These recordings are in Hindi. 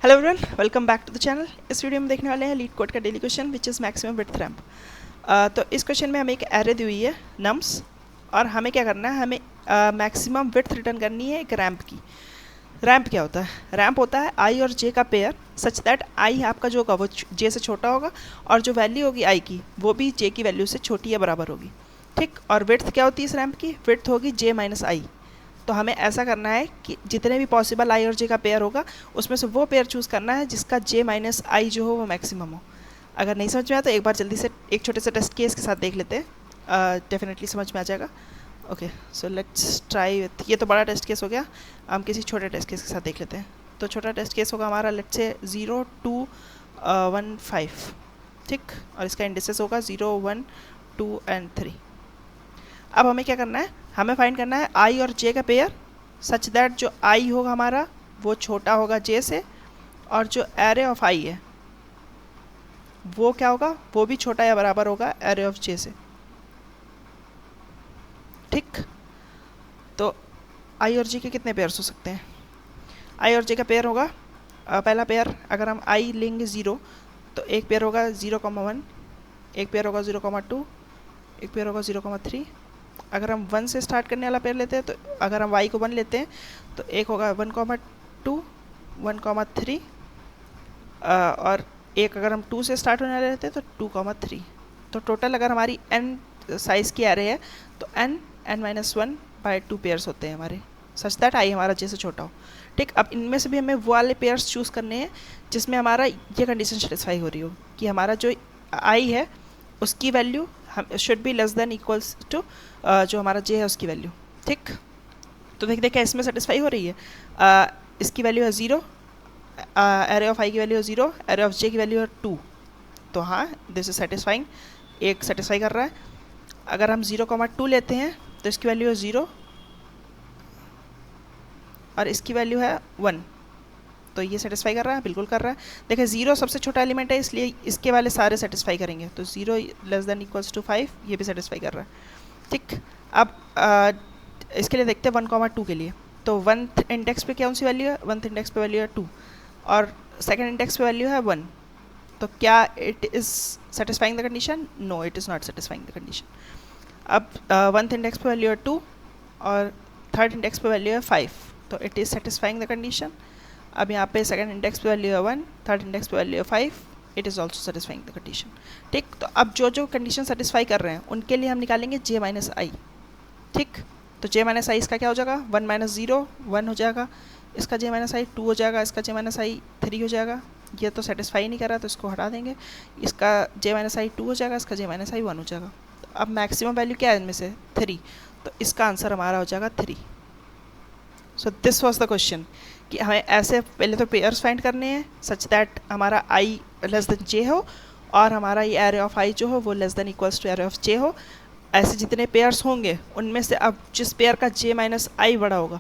Hello everyone, welcome back to the channel. इस वीडियो में देखने वाले हैं लीड कोड का daily question which is maximum width ramp. तो इस क्वेश्चन में हमें एक एरे दी हुई है नम्स, और हमें क्या करना है, हमें मैक्सिमम विड्थ रिटर्न करनी है एक रैंप की। रैंप क्या होता है? रैंप होता है आई और जे का पेयर सच दैट आई आपका जो होगा वो जे से छोटा होगा, और जो वैल्यू होगी आई की वो भी जे की वैल्यू से छोटी या बराबर होगी। ठीक, और विड्थ क्या होती है इस रैंप की? विड्थ होगी जे माइनस आई। तो हमें ऐसा करना है कि जितने भी पॉसिबल आई और जे का पेयर होगा उसमें से वो पेयर चूज़ करना है जिसका जे माइनस आई जो हो वो मैक्सिमम हो। अगर नहीं समझ में आया तो एक बार जल्दी से एक छोटे से टेस्ट केस के साथ देख लेते हैं, डेफिनेटली समझ में आ जाएगा। Okay, so let's try with, ये तो बड़ा टेस्ट केस हो गया, हम किसी छोटे टेस्ट केस के साथ देख लेते हैं। तो छोटा टेस्ट केस होगा हमारा लेट्स से 0 2 1 5। ठीक, और इसका इंडिसेस होगा 0 1 2 एंड 3। अब हमें क्या करना है, हमें फाइंड करना है आई और जे का पेयर सच दैट जो आई होगा हमारा वो छोटा होगा जे से, और जो एरे ऑफ आई है वो क्या होगा, वो भी छोटा या बराबर होगा एरे ऑफ जे से। ठीक, तो आई और जे के कितने पेयर्स हो सकते हैं? आई और जे का पेयर होगा, पहला पेयर अगर हम आई लेंगे 0 तो एक पेयर होगा 0,1, एक पेयर होगा 0,2, एक पेयर होगा 0,3। अगर हम 1 से स्टार्ट करने वाला पेयर लेते हैं, तो अगर हम y को 1 लेते हैं तो एक होगा 1,2 1,3, और एक अगर हम 2 से स्टार्ट होने वाले लेते हैं तो 2,3। तो टोटल अगर हमारी n साइज़ की एरे है तो n-1/2 पेयर्स होते हैं हमारे, सच दैट आई हमारा जे से छोटा हो। ठीक, अब इनमें से भी हमें वो वाले पेयर्स चूज़ करने हैं जिसमें हमारा ये कंडीशन सेटिस्फाई हो रही हो कि हमारा जो आई है उसकी value should be less than equals to जो हमारा जे है उसकी वैल्यू। ठीक, तो देखिए इसमें सेटिस्फाई हो रही है। इसकी वैल्यू है 0, एरे ऑफ आई की वैल्यू है 0, एरे ऑफ जे की वैल्यू है 2। तो हाँ, दिस इज सेटिस्फाइंग, एक सेटिस्फाई कर रहा है। अगर हम 0,2 लेते हैं तो इसकी वैल्यू है 0 और इसकी वैल्यू है 1। तो ये सेटिस्फाई कर रहा है, बिल्कुल कर रहा है। देखिए 0 सबसे छोटा एलिमेंट है इसलिए इसके वाले सारे सेटिस्फाई करेंगे, तो 0 लेस देन इक्वल्स टू 5 ये भी सेटिस्फाई कर रहा है। ठीक, अब इसके लिए देखते हैं 1,2 के लिए। तो 1th इंडेक्स पे कौन सी वैल्यू है? 1th इंडेक्स पे वैल्यू है 2 और सेकेंड इंडेक्स पे वैल्यू है 1। तो क्या it is satisfying the condition? No, it is not satisfying the condition. अब 1th इंडेक्स पे वैल्यू है 2 और थर्ड इंडेक्स पे वैल्यू है 5, तो it is satisfying the condition. अब यहाँ पे सेकंड इंडेक्स पे वैल्यू है 1, थर्ड इंडेक्स पे वैल्यू है 5, it is also satisfying the condition. ठीक, तो अब जो जो कंडीशन सेटिस्फाई कर रहे हैं उनके लिए हम निकालेंगे जे माइनस आई। ठीक, तो जे माइनस आई इसका क्या हो जाएगा? 1 माइनस 0 1 हो जाएगा, इसका जे माइनस आई 2 हो जाएगा, इसका जे माइनस आई 3 हो जाएगा। ये तो सेटिस्फाई नहीं कर रहा तो इसको हटा देंगे, इसका जे माइनस आई 2 हो जाएगा, इसका जे माइनस आई 1 हो जाएगा। तो अब मैक्सिमम वैल्यू क्या है इनमें से? 3, तो इसका आंसर हमारा हो जाएगा 3। So this was the question कि हमें ऐसे पहले तो पेयर्स फाइंड करने हैं सच दैट हमारा आई लेस देन जे हो और हमारा ये एरे ऑफ आई जो हो वो less than equals to array of J हो। ऐसे जितने पेयर्स होंगे उनमें से अब जिस पेयर का जे माइनस आई बड़ा होगा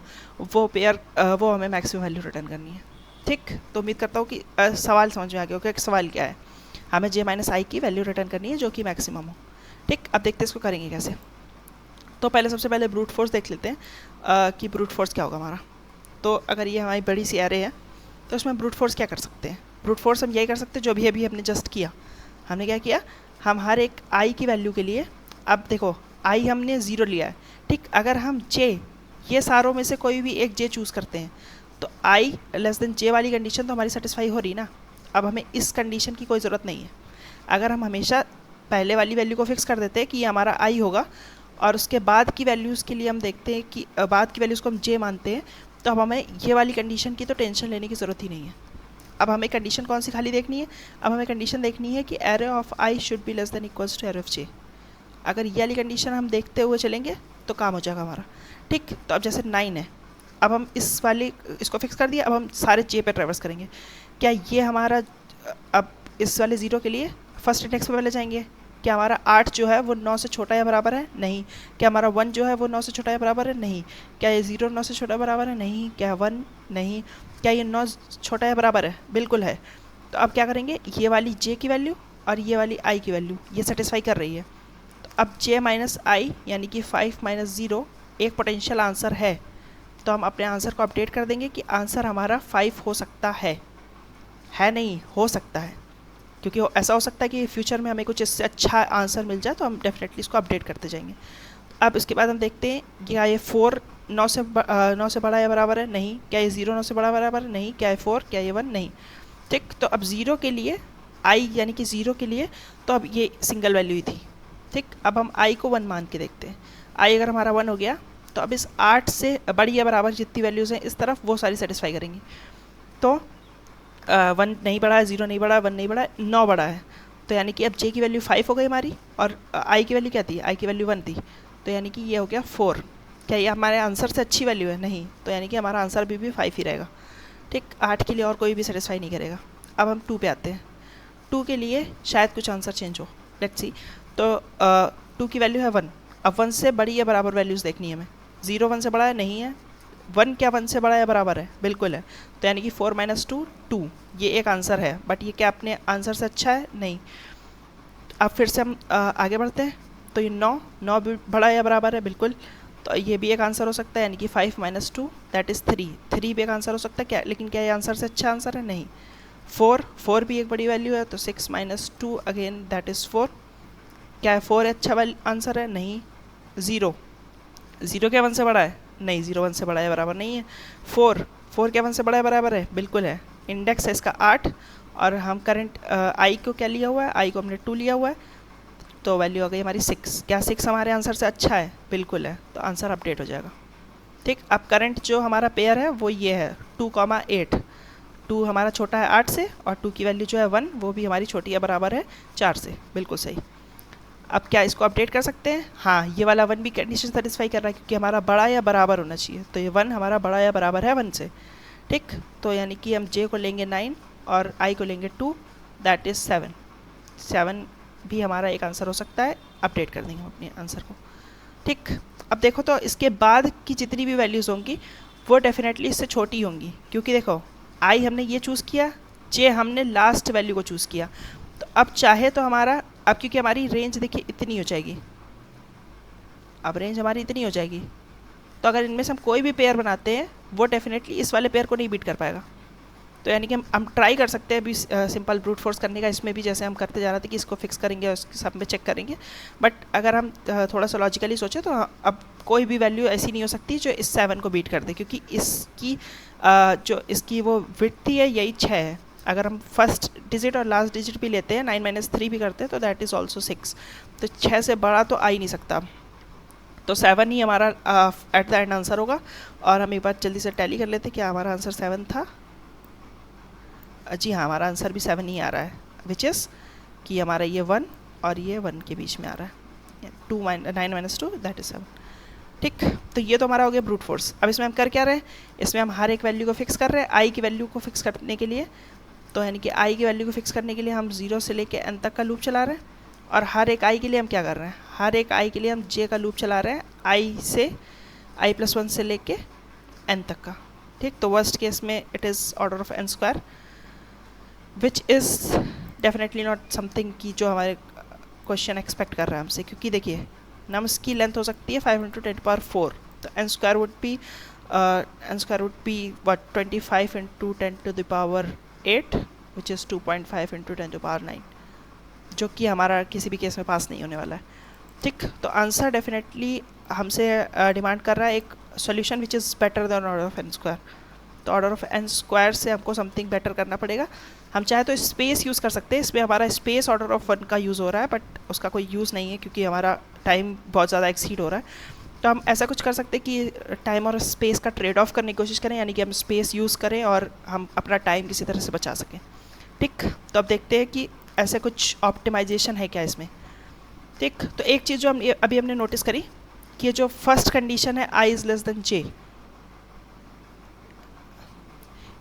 वो पेयर वो हमें मैक्सिमम वैल्यू रिटर्न करनी है। ठीक, तो उम्मीद करता हूँ कि सवाल समझ में आ गया होगा कि सवाल क्या है। हमें जे माइनस आई की वैल्यू रिटर्न करनी है जो कि मैक्सिमम हो। ठीक, अब देखते हैं इसको करेंगे कैसे। तो पहले सबसे पहले ब्रूट फोर्स देख लेते हैं कि ब्रूट फोर्स क्या होगा हमारा। तो अगर ये हमारी बड़ी सी एरे है तो उसमें ब्रूट फोर्स क्या कर सकते हैं? ब्रूट फोर्स हम यही कर सकते हैं जो भी अभी हमने जस्ट किया। हमने क्या किया, हम हर एक आई की वैल्यू के लिए, अब देखो आई हमने 0 लिया है। ठीक, अगर हम जे ये सारों में से कोई भी एक जे चूज़ करते हैं तो आई लेस देन जे वाली कंडीशन तो हमारी सेटिस्फाई हो रही ना। अब हमें इस कंडीशन की कोई ज़रूरत नहीं है। अगर हम हमेशा पहले वाली वैल्यू को फिक्स कर देते हैं कि ये हमारा आई होगा और उसके बाद की वैल्यूज़ के लिए हम देखते हैं कि बाद की वैल्यूज़ को हम जे मानते हैं, तो अब हमें ये वाली कंडीशन की तो टेंशन लेने की ज़रूरत ही नहीं है। अब हमें कंडीशन कौन सी खाली देखनी है? अब हमें कंडीशन देखनी है कि array of I should be less than equals to array of J. अगर ये वाली कंडीशन हम देखते हुए चलेंगे तो काम हो जाएगा हमारा। ठीक, तो अब जैसे 9 है, अब हम इस वाली इसको फिक्स कर दिया, अब हम सारे जे पे ट्रेवर्स करेंगे। क्या ये हमारा अब इस वाले 0 के लिए फर्स्ट इंडेक्स पे पहले जाएंगे? क्या हमारा 8 जो है वो 9 से छोटा या बराबर है? नहीं। क्या हमारा 1 जो है वो 9 से छोटा या बराबर है? नहीं। क्या ये 0 9 से छोटा बराबर है? नहीं। क्या 1? नहीं। क्या ये 9 छोटा या बराबर है? बिल्कुल है। तो अब क्या करेंगे, ये वाली जे की वैल्यू और ये वाली आई की वैल्यू ये सेटिस्फाई कर रही है। तो अब जे माइनस आई यानी कि 5 माइनस 0 एक पोटेंशियल आंसर है, तो हम अपने आंसर को अपडेट कर देंगे कि आंसर हमारा 5 हो सकता है। है नहीं, हो सकता है, क्योंकि ऐसा हो सकता है कि फ्यूचर में हमें कुछ इससे अच्छा आंसर मिल जाए तो हम डेफिनेटली इसको अपडेट करते जाएंगे। अब इसके बाद हम देखते हैं कि क्या ये 4 9 से बड़ा या बराबर है, नहीं। क्या ये 0 9 से बड़ा बराबर है, नहीं। क्या ये 4, क्या ये 1, नहीं। ठीक, तो अब 0 के लिए आई यानी कि 0 के लिए तो अब ये सिंगल वैल्यू ही थी। ठीक, अब हम आई को 1 मान के देखते हैं। आई अगर हमारा 1 हो गया तो अब इस 8 से बड़ी या बराबर जितनी वैल्यूज़ हैं इस तरफ वो सारी सेटिस्फाई करेंगी। तो 1 नहीं बढ़ा है, 0 नहीं बढ़ा है, 1 नहीं बढ़ा है, 9 बढ़ा है। तो यानी कि अब जे की वैल्यू 5 हो गई हमारी, और आई की वैल्यू क्या थी, आई की वैल्यू 1 थी। तो यानी कि ये हो गया 4। क्या ये हमारे आंसर से अच्छी वैल्यू है, नहीं। तो यानी कि हमारा आंसर भी 5 ही रहेगा। ठीक, 8 के लिए और कोई भी सेटिस्फाई नहीं करेगा। अब हम 2 पे आते हैं। 2 के लिए शायद कुछ आंसर चेंज हो, लेट्स सी। तो 2 की वैल्यू है 1। अब 1 से बड़ी या बराबर वैल्यूज़ देखनी है हमें। 0 1 से बड़ा है, नहीं है। 1 क्या 1 से बड़ा या बराबर है, बिल्कुल है। तो यानी कि 4 - 2 2, ये एक आंसर है, बट ये क्या अपने आंसर से अच्छा है, नहीं। अब फिर से हम आगे बढ़ते हैं। तो ये 9 भी बड़ा या बराबर है, बिल्कुल। तो ये भी एक आंसर हो सकता है, यानी कि 5 - 2 दैट इज़ 3। 3 भी एक आंसर हो सकता है क्या, लेकिन क्या ये आंसर से अच्छा आंसर है, नहीं। 4 भी एक बड़ी वैल्यू है, तो 6 - 2 अगेन दैट इज़ 4। क्या है 4 अच्छा आंसर है, नहीं। 0 क्या 1 से बड़ा है, नहीं। 0 1 से बड़ा है, बराबर नहीं है। 4 क्या 1 से बड़ा है, बराबर है, बिल्कुल है। इंडेक्स है इसका 8, और हम करंट आई को क्या लिया हुआ है, आई को हमने 2 लिया हुआ है, तो वैल्यू आ गई हमारी 6। क्या 6 हमारे आंसर से अच्छा है, बिल्कुल है। तो आंसर अपडेट हो जाएगा। ठीक, अब करंट जो हमारा पेयर है वो ये है 2, 8। 2 हमारा छोटा है 8 से, और 2 की वैल्यू जो है 1 वो भी हमारी छोटी या बराबर है 4 से, बिल्कुल सही। अब क्या इसको अपडेट कर सकते हैं, हाँ। ये वाला 1 भी कंडीशन सेटिस्फाई कर रहा है, क्योंकि हमारा बड़ा या बराबर होना चाहिए। तो ये 1 हमारा बड़ा या बराबर है 1 से। ठीक, तो यानी कि हम जे को लेंगे 9 और आई को लेंगे 2, दैट इज़ 7। 7 भी हमारा एक आंसर हो सकता है, अपडेट कर देंगे हम अपने आंसर को। ठीक, अब देखो तो इसके बाद की जितनी भी वैल्यूज़ होंगी वो डेफिनेटली इससे छोटी होंगी, क्योंकि देखो आई हमने ये चूज़ किया, जे हमने लास्ट वैल्यू को चूज़ किया। तो अब चाहे तो हमारा, अब क्योंकि हमारी रेंज देखिए इतनी हो जाएगी, अब रेंज हमारी इतनी हो जाएगी, तो अगर इनमें से हम कोई भी पेयर बनाते हैं वो डेफिनेटली इस वाले पेयर को नहीं बीट कर पाएगा। तो यानी कि हम ट्राई कर सकते हैं अभी सिंपल ब्रूट फोर्स करने का, इसमें भी जैसे हम करते जा रहे थे कि इसको फिक्स करेंगे और इसके सब में चेक करेंगे। बट अगर हम थोड़ा सा लॉजिकली सोचें तो अब कोई भी वैल्यू ऐसी नहीं हो सकती जो इस 7 को बीट कर दे, क्योंकि इसकी जो इसकी वो विड्थ थी है यही 6 है। अगर हम फर्स्ट डिजिट और लास्ट डिजिट भी लेते हैं, 9 - 3 भी करते हैं, तो दैट इज़ ऑल्सो 6। तो 6 से बड़ा तो आ ही नहीं सकता। तो 7 ही हमारा एट द एंड आंसर होगा। और हम एक बार जल्दी से टैली कर लेते हैं, क्या हमारा आंसर 7 था। जी हाँ, हमारा आंसर भी 7 ही आ रहा है, विच इज़ कि हमारा ये 1 और ये 1 के बीच में आ रहा है। 9 - 2 दैट इज़ 7। ठीक, तो ये तो हमारा हो गया ब्रूट फोर्स। अब इसमें हम कर क्या रहे हैं, इसमें हम हर एक वैल्यू को फिक्स कर रहे हैं आई की वैल्यू को फिक्स करने के लिए। तो यानी कि आई की वैल्यू को फिक्स करने के लिए हम 0 से लेके n तक का लूप चला रहे हैं, और हर एक आई के लिए हम क्या कर रहे हैं, हर एक आई के लिए हम जे का लूप चला रहे हैं, आई से i+1 से लेके n तक का। ठीक, तो वर्स्ट केस में it is order of n², which is definitely not something की जो हमारे क्वेश्चन एक्सपेक्ट कर रहा है हमसे, क्योंकि देखिए नम्स की लेंथ हो सकती है 5 × 10⁴। तो n² would be what 25 × 10⁸, which is 2.5 × 10⁹, जो कि हमारा किसी भी केस में पास नहीं होने वाला है। ठीक, तो आंसर डेफिनेटली हमसे डिमांड कर रहा है एक solution which is better than order of n²। तो ऑर्डर ऑफ n² से हमको समथिंग बेटर करना पड़ेगा। हम चाहे तो स्पेस यूज़ कर सकते हैं, इसमें हमारा स्पेस ऑर्डर ऑफ 1 का यूज़ हो रहा है, बट उसका कोई यूज़ नहीं है क्योंकि हमारा टाइम बहुत ज़्यादा एक्सीड हो रहा है। तो हम ऐसा कुछ कर सकते हैं कि टाइम और स्पेस का ट्रेड ऑफ करने की कोशिश करें, यानी कि हम स्पेस यूज़ करें और हम अपना टाइम किसी तरह से बचा सकें। ठीक, तो अब देखते हैं कि ऐसे कुछ ऑप्टिमाइजेशन है क्या इसमें। ठीक, तो एक चीज़ जो हम अभी हमने नोटिस करी कि ये जो फर्स्ट कंडीशन है i is less then j,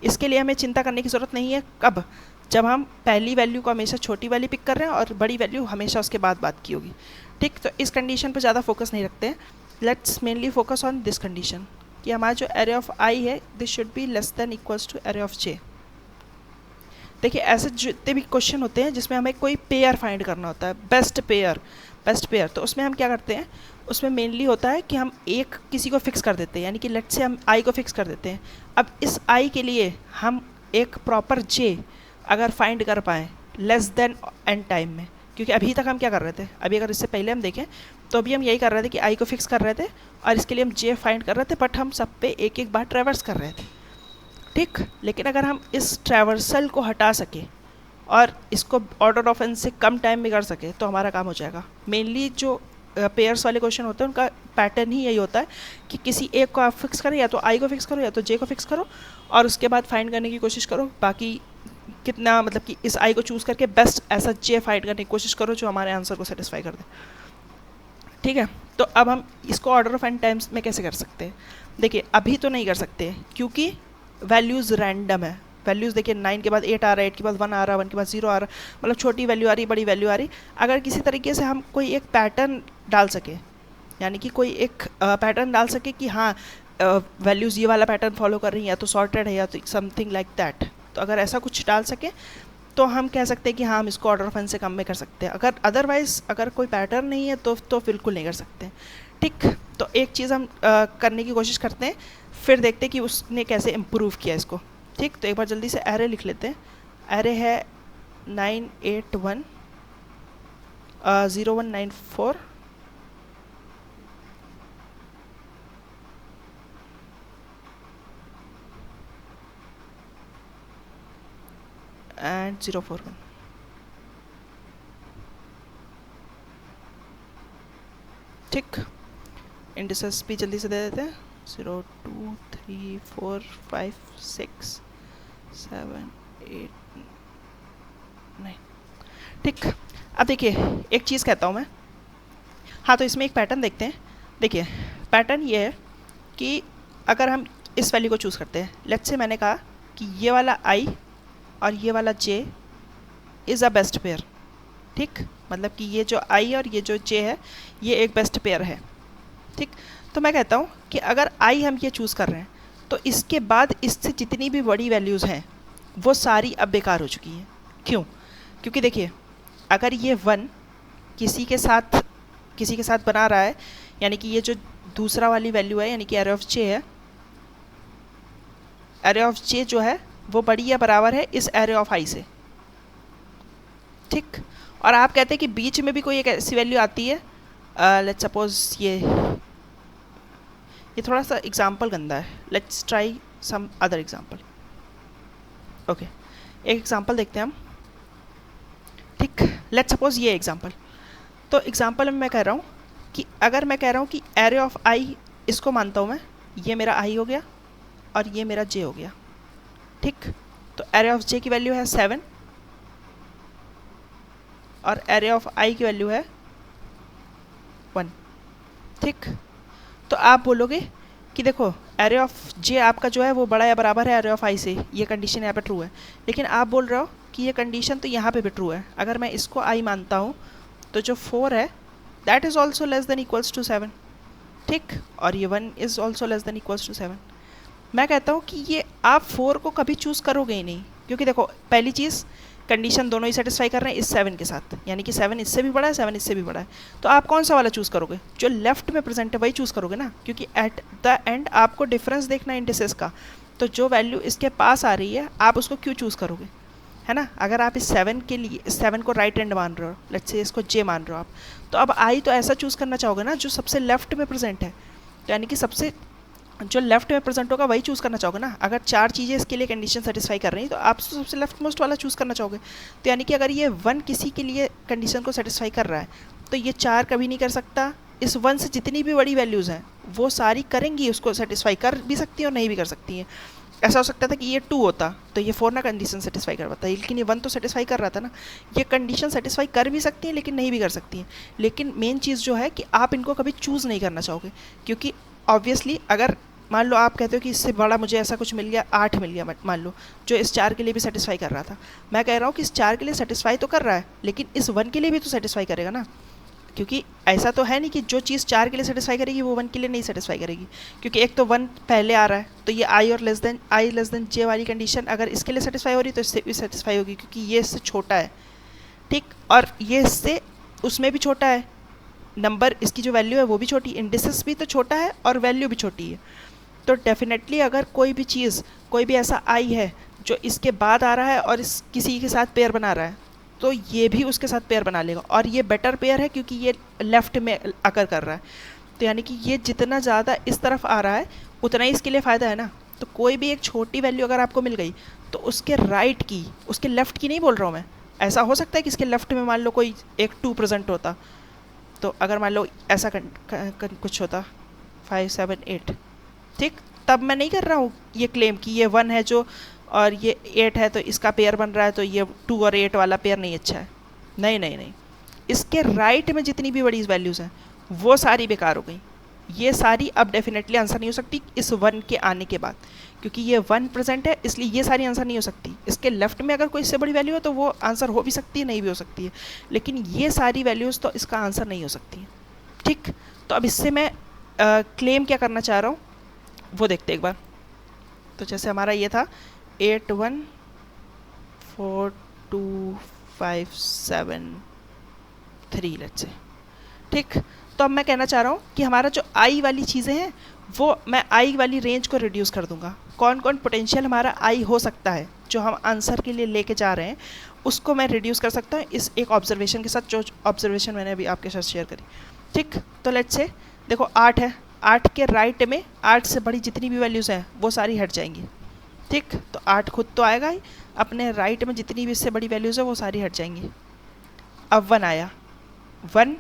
इसके लिए हमें चिंता करने की ज़रूरत नहीं है। कब, जब हम पहली वैल्यू को हमेशा छोटी वाली पिक कर रहे हैं और बड़ी वैल्यू हमेशा उसके बाद बात की होगी। ठीक, तो इस कंडीशन पर ज़्यादा फोकस नहीं रखते हैं। Let's mainly focus on this condition कि हमारा जो एरे ऑफ i है this should be less than equals to array of j। देखिए ऐसे जितने भी क्वेश्चन होते हैं जिसमें हमें कोई पेयर फाइंड करना होता है, बेस्ट पेयर, तो उसमें हम क्या करते हैं, उसमें मेनली होता है कि हम एक किसी को फिक्स कर देते हैं, यानी कि लेट्स से हम i को फिक्स कर देते हैं। अब इस i के लिए हम एक प्रॉपर j अगर फाइंड कर पाएँ लेस देन एन टाइम में, क्योंकि अभी तक हम क्या कर रहे थे, अभी अगर इससे पहले हम देखें तो अभी हम यही कर रहे थे कि आई को फिक्स कर रहे थे और इसके लिए हम जे फाइंड कर रहे थे, बट हम सब पे एक एक बार ट्रैवर्स कर रहे थे, ठीक। लेकिन अगर हम इस ट्रैवर्सल को हटा सके और इसको ऑर्डर ऑफ एन से कम टाइम में कर सके तो हमारा काम हो जाएगा। मेनली जो पेयर्स वाले क्वेश्चन होते हैं उनका पैटर्न ही यही होता है कि किसी एक को आप फिक्स करो, या तो आई को फिक्स करो या तो जे को फिक्स करो, और उसके बाद फाइंड करने की कोशिश करो बाकी कितना, मतलब कि इस आई को चूज़ करके बेस्ट ऐसा जे फाइंड करने की कोशिश करो जो हमारे आंसर को सेटिस्फाई कर दे, ठीक है। तो अब हम इसको ऑर्डर ऑफ एन टाइम्स में कैसे कर सकते हैं? देखिए अभी तो नहीं कर सकते क्योंकि वैल्यूज़ रैंडम है। वैल्यूज़ देखिए 9 के बाद 8 आ रहा है, 8 के बाद 1 आ रहा है, 1 के बाद 0 आ रहा है, मतलब छोटी वैल्यू आ रही, बड़ी वैल्यू आ रही। अगर किसी तरीके से हम कोई एक पैटर्न डाल सके, यानी कि कोई एक पैटर्न डाल सके कि हाँ वैल्यूज़ ये वाला पैटर्न फॉलो कर रही हैं, या तो सॉर्टेड है या तो समथिंग लाइक दैट, तो अगर ऐसा कुछ डाल सके तो हम कह सकते हैं कि हाँ हम इसको ऑर्डर ऑफ एन से कम में कर सकते हैं। अगर अदरवाइज़ अगर कोई पैटर्न नहीं है तो बिल्कुल नहीं कर सकते, ठीक। तो एक चीज़ हम करने की कोशिश करते हैं, फिर देखते हैं कि उसने कैसे इम्प्रूव किया इसको, ठीक। तो एक बार जल्दी से एरे लिख लेते हैं। एरे है 981 0194 एंड 041, ठीक। इंडिसेस भी जल्दी से दे देते हैं 0 2 3 4 5 6 7 8 9, ठीक। अब देखिए एक चीज़ कहता हूँ मैं, हाँ तो इसमें एक पैटर्न देखते हैं। देखिए पैटर्न ये है कि अगर हम इस वैल्यू को चूज़ करते हैं, लेट्स से मैंने कहा कि ये वाला आई और ये वाला जे इज़ अ बेस्ट पेयर, ठीक। मतलब कि ये जो आई और ये जो जे है ये एक बेस्ट पेयर है, ठीक। तो मैं कहता हूँ कि अगर आई हम ये चूज़ कर रहे हैं तो इसके बाद इससे जितनी भी बड़ी वैल्यूज़ हैं वो सारी अब बेकार हो चुकी हैं। क्यों? क्योंकि देखिए अगर ये 1 किसी के साथ बना रहा है, यानी कि ये जो दूसरा वाली वैल्यू है यानी कि एरे ऑफ जे है, एरे ऑफ जे जो है वो बड़ी या बराबर है इस एरे ऑफ आई से, ठीक। और आप कहते हैं कि बीच में भी कोई एक ऐसी वैल्यू आती है, लेट्स सपोज ये थोड़ा सा एग्जाम्पल गंदा है, let's try some other example. Okay एक एग्जाम्पल देखते हैं हम, ठीक। लेट्स सपोज ये एग्जाम्पल, तो एग्जाम्पल में मैं कह रहा हूँ कि अगर मैं कह रहा हूँ कि एरे ऑफ आई इसको मानता हूँ मैं, ये मेरा आई हो गया और ये मेरा जे हो गया, ठीक। तो एरे ऑफ जे की वैल्यू है 7 और एरे ऑफ आई की वैल्यू है 1, ठीक। तो आप बोलोगे कि देखो एरे ऑफ जे आपका जो है वो बड़ा या बराबर है एरे ऑफ आई से, ये कंडीशन यहाँ पे ट्रू है। लेकिन आप बोल रहे हो कि ये कंडीशन तो यहाँ पे भी ट्रू है, अगर मैं इसको आई मानता हूँ तो जो 4 है that is also less than equals to 7, ठीक। और ये 1 is also less than equals to 7। मैं कहता हूँ कि ये आप 4 को कभी चूज़ करोगे ही नहीं, क्योंकि देखो पहली चीज़ कंडीशन दोनों ही सेटिस्फाई कर रहे हैं इस 7 के साथ, यानी कि 7 इससे भी बड़ा है 7 इससे भी बड़ा है, तो आप कौन सा वाला चूज़ करोगे? जो लेफ्ट में प्रेजेंट है वही चूज़ करोगे ना, क्योंकि एट द एंड आपको डिफरेंस देखना है इंडिसेस का। तो जो वैल्यू इसके पास आ रही है आप उसको क्यों चूज़ करोगे, है ना। अगर आप इस 7 के लिए इस 7 को राइट हैंड मान रहे हो, लेट्स से इसको जे मान रहे हो आप, तो अब आई तो ऐसा चूज़ करना चाहोगे ना जो सबसे लेफ्ट में प्रेजेंट है, तो यानी कि सबसे जो लेफ्ट में प्रेजेंट होगा वही चूज़ करना चाहोगे ना। अगर 4 चीज़ें इसके लिए कंडीशन सेटिस्फाई कर रही हैं तो आप सबसे लेफ्ट मोस्ट वाला चूज़ करना चाहोगे। तो यानी कि अगर ये 1 किसी के लिए कंडीशन को सेटिस्फाई कर रहा है तो ये 4 कभी नहीं कर सकता। इस 1 से जितनी भी बड़ी वैल्यूज़ हैं वो सारी करेंगी उसको सेटिस्फाई, कर भी सकती हैं और नहीं भी कर सकती हैं। ऐसा हो सकता था कि ये 2 होता तो ये 4 ना कंडीशन सेटिस्फाई कर पाता, लेकिन ये 1 तो सेटिस्फाई कर रहा था ना। ये कंडीशन सेटिस्फाई कर भी सकती हैं लेकिन नहीं भी कर सकती हैं। लेकिन मेन चीज़ जो है कि आप इनको कभी चूज़ नहीं करना चाहोगे, क्योंकि ऑब्वियसली अगर मान लो आप कहते हो कि इससे बड़ा मुझे ऐसा कुछ मिल गया, 8 मिल गया मान लो, जो इस 4 के लिए भी सेटिस्फाई कर रहा था। मैं कह रहा हूँ कि इस 4 के लिए सेटिस्फाई तो कर रहा है लेकिन इस 1 के लिए भी तो सेटिस्फाई करेगा ना, क्योंकि ऐसा तो है नहीं कि जो चीज़ 4 के लिए सेटिस्फाई करेगी वो 1 के लिए नहीं सेटिस्फाई करेगी, क्योंकि एक तो 1 पहले आ रहा है तो ये आई और लेस देन जे वाली कंडीशन अगर इसके लिए सेटिस्फाई हो रही तो इससे भी सेटिस्फाई होगी, क्योंकि ये इससे छोटा है, ठीक। और ये इससे उसमें भी छोटा है, नंबर इसकी जो वैल्यू है वो भी छोटी, इंडिसेस भी तो छोटा है और वैल्यू भी छोटी है। तो डेफिनेटली अगर कोई भी चीज़, कोई भी ऐसा आई है जो इसके बाद आ रहा है और इस किसी के साथ पेयर बना रहा है, तो ये भी उसके साथ पेयर बना लेगा, और ये बेटर पेयर है क्योंकि ये लेफ्ट में आकर कर रहा है। तो यानी कि ये जितना ज़्यादा इस तरफ आ रहा है उतना ही इसके लिए फ़ायदा है ना। तो कोई भी एक छोटी वैल्यू अगर आपको मिल गई तो उसके राइट की, उसके लेफ़्ट की नहीं बोल रहा हूँ मैं, ऐसा हो सकता है कि इसके लेफ़्ट में मान लो कोई एक 2 प्रेजेंट होता, तो अगर मान लो ऐसा कुछ होता 5 7 8, ठीक, तब मैं नहीं कर रहा हूँ ये क्लेम कि ये 1 है जो और ये 8 है तो इसका पेयर बन रहा है, तो ये 2 और 8 वाला पेयर नहीं अच्छा है। नहीं नहीं नहीं, इसके राइट में जितनी भी बड़ी वैल्यूज़ हैं वो सारी बेकार हो गई। ये सारी अब डेफिनेटली आंसर नहीं हो सकती इस 1 के आने के बाद, क्योंकि ये 1 प्रेजेंट है, इसलिए ये सारी आंसर नहीं हो सकती। इसके लेफ्ट में अगर कोई इससे बड़ी वैल्यू है तो वो आंसर हो भी सकती है, नहीं भी हो सकती है, लेकिन ये सारी वैल्यूज़ तो इसका आंसर नहीं हो सकती है। ठीक, तो अब इससे मैं क्लेम क्या करना चाह रहा हूँ वो देखते एक बार। तो जैसे हमारा ये था 8 1 4 2 5 7 3 लेट्स से, ठीक। तो अब मैं कहना चाह रहा हूँ कि हमारा जो आई वाली चीज़ें हैं वो मैं आई वाली रेंज को रिड्यूस कर दूंगा। कौन कौन पोटेंशियल हमारा आई हो सकता है जो हम आंसर के लिए लेके जा रहे हैं, उसको मैं रिड्यूस कर सकता हूँ इस एक ऑब्जर्वेशन के साथ, जो ऑब्जर्वेशन मैंने अभी आपके साथ शेयर करी। ठीक, तो लेट्स से देखो 8 है, 8 के राइट में 8 से बड़ी जितनी भी वैल्यूज़ हैं वो सारी हट जाएंगी। ठीक, तो 8 खुद तो आएगा ही, अपने राइट में जितनी भी इससे बड़ी वैल्यूज़ है वो सारी हट जाएंगी। अब 1 आया, 1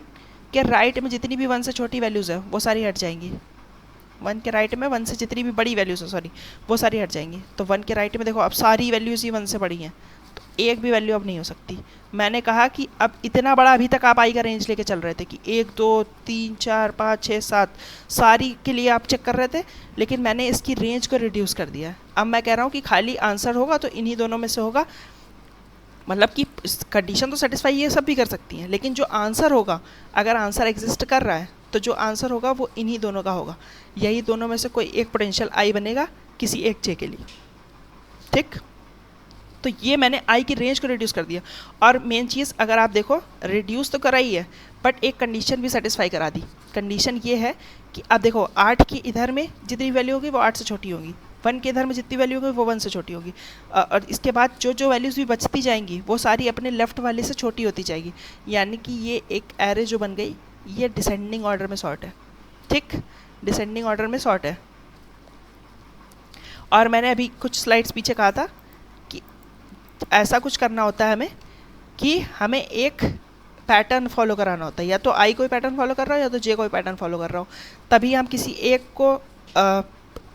के राइट में जितनी भी 1 से छोटी वैल्यूज़ है वो सारी हट जाएंगी। 1 के राइट में 1 से जितनी भी बड़ी वैल्यूज़ है सॉरी वो सारी हट जाएंगी। तो 1 के राइट में देखो अब सारी वैल्यूज़ ही 1 से बड़ी हैं, तो एक भी वैल्यू अब नहीं हो सकती। मैंने कहा कि अब इतना बड़ा अभी तक आप आई का रेंज लेके चल रहे थे कि 1 2 3 4 5 6 7 सारी के लिए आप चेक कर रहे थे, लेकिन मैंने इसकी रेंज को रिड्यूस कर दिया है। अब मैं कह रहा हूँ कि खाली आंसर होगा तो इन्हीं दोनों में से होगा, मतलब कि कंडीशन तो सेटिस्फाई ये सब भी कर सकती हैं, लेकिन जो आंसर होगा, अगर आंसर एग्जिस्ट कर रहा है तो जो आंसर होगा वो इन्हीं दोनों का होगा। यही दोनों में से कोई एक पोटेंशियल आई बनेगा किसी एक जे के लिए। ठीक, तो ये मैंने आई की रेंज को रिड्यूस कर दिया। और मेन चीज़ अगर आप देखो, रिड्यूस तो करा ही है बट एक कंडीशन भी सेटिस्फाई करा दी। कंडीशन ये है कि अब देखो 8 की इधर में जितनी वैल्यू होगी वो 8 से छोटी होगी, 1 के इधर में जितनी वैल्यू होगी वो 1 से छोटी होगी, और इसके बाद जो जो वैल्यूज़ भी बचती जाएंगी वो सारी अपने लेफ्ट वाले से छोटी होती जाएगी। यानी कि ये एक एरे जो बन गई ये डिसेंडिंग ऑर्डर में सॉर्ट है। ठीक, डिसेंडिंग ऑर्डर में सॉर्ट है। और मैंने अभी कुछ स्लाइड्स पीछे कहा था कि ऐसा कुछ करना होता है हमें कि हमें एक पैटर्न फॉलो कराना होता है, या तो आई कोई पैटर्न फॉलो कर रहा हो या तो जे कोई पैटर्न फॉलो कर रहा हो, तभी हम किसी एक को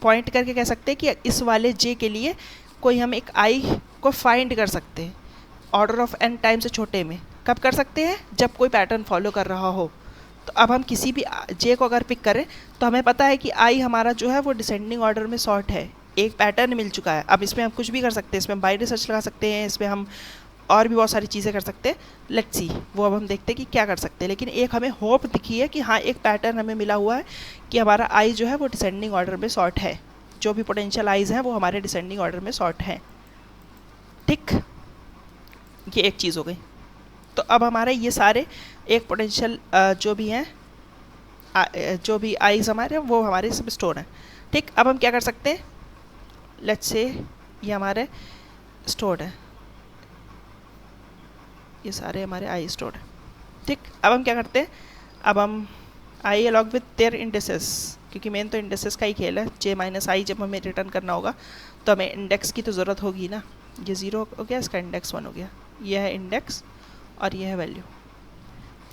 पॉइंट करके कह सकते हैं कि इस वाले जे के लिए कोई हम एक आई को फाइंड कर सकते हैं ऑर्डर ऑफ एन टाइम से छोटे में। कब कर सकते हैं? जब कोई पैटर्न फॉलो कर रहा हो। तो अब हम किसी भी जे को अगर पिक करें तो हमें पता है कि आई हमारा जो है वो डिसेंडिंग ऑर्डर में सॉर्ट है, एक पैटर्न मिल चुका है। अब इसमें हम कुछ भी कर सकते हैं, इसमें हम बाय रिसर्च लगा सकते हैं, इसमें हम और भी बहुत सारी चीज़ें कर सकते हैं। लेट्स सी, वो अब हम देखते हैं कि क्या कर सकते हैं, लेकिन एक हमें होप दिखी है कि हाँ एक पैटर्न हमें मिला हुआ है कि हमारा आई जो है वो डिसेंडिंग ऑर्डर में सॉर्ट है, जो भी पोटेंशियल आइज हैं वो हमारे डिसेंडिंग ऑर्डर में सॉर्ट हैं। ठीक, ये एक चीज़ हो गई। तो अब हमारे ये सारे एक पोटेंशियल जो भी हैं जो भी आइज हमारे वो हमारे सब स्टोर हैं। ठीक, अब हम क्या कर सकते हैं, लेट्स से ये हमारे स्टोर्ड है, ये सारे हमारे आई स्टोर्ड है। ठीक, अब हम क्या करते हैं, अब हम आई अलॉन्ग विथ देयर इंडेक्सेस, क्योंकि मेन तो इंडेक्सेस का ही खेल है, जे माइनस आई जब हमें रिटर्न करना होगा तो हमें इंडेक्स की तो ज़रूरत होगी ना। ये 0 हो गया, इसका इंडेक्स 1 हो गया, ये है इंडेक्स और ये है वैल्यू।